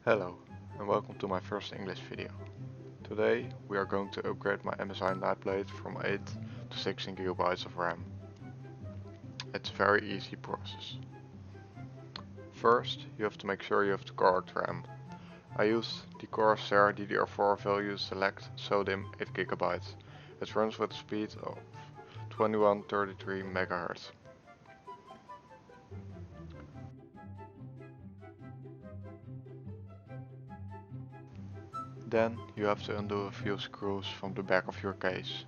Hello and welcome to my first English video. Today we are going to upgrade my MSI Nightblade from 8 to 16 GB of RAM. It's a very easy process. First you have to make sure you have the correct RAM. I use the Corsair DDR4 value select SODIMM 8 GB. It runs with a speed of 2133 MHz. Then you have to undo a few screws from the back of your case.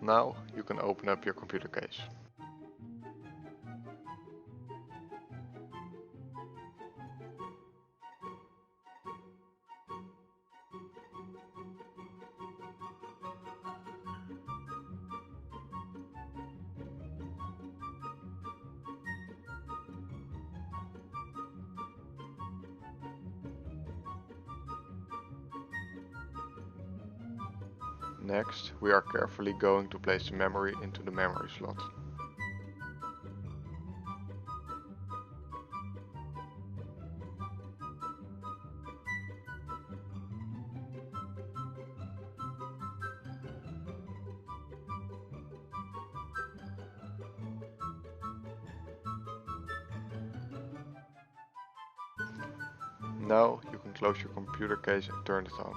Now you can open up your computer case. Next, we are carefully going to place the memory into the memory slot. Now you can close your computer case and turn it on.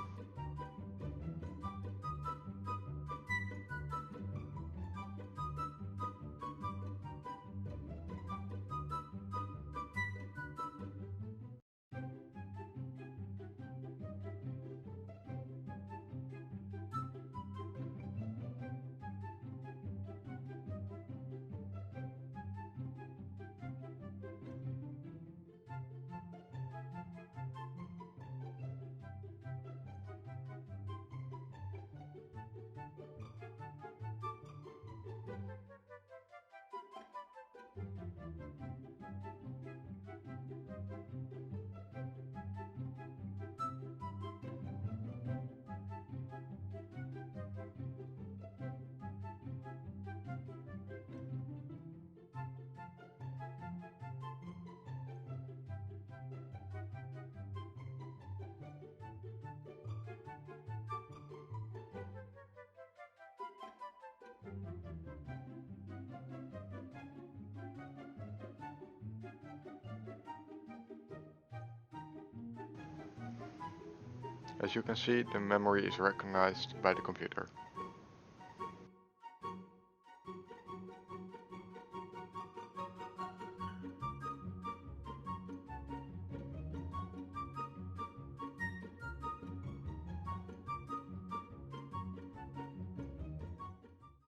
As you can see, the memory is recognized by the computer.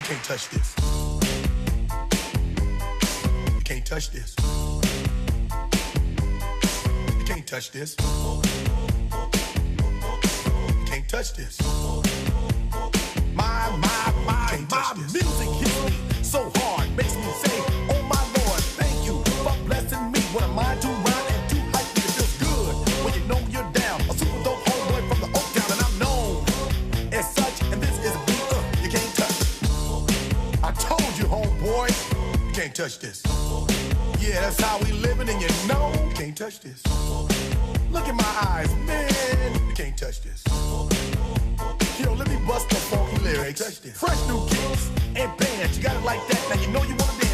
Can't touch this. You can't touch this. You can't touch this. You can't touch this. My music hits me so hard, makes me say, oh my Lord, thank you for blessing me. What am I to rhyme and too hype? It feels good when you know you're down. A super dope homeboy from the Oak Town, and I'm known as such. And this is a beat you can't touch. I told you, homeboy, you can't touch this. Yeah, that's how we living, and you know you can't touch this. Look in my eyes, man, you can't touch this. Yo, let me bust the funky lyrics. Fresh new kicks and bands, you got it like that. Now you know you wanna dance.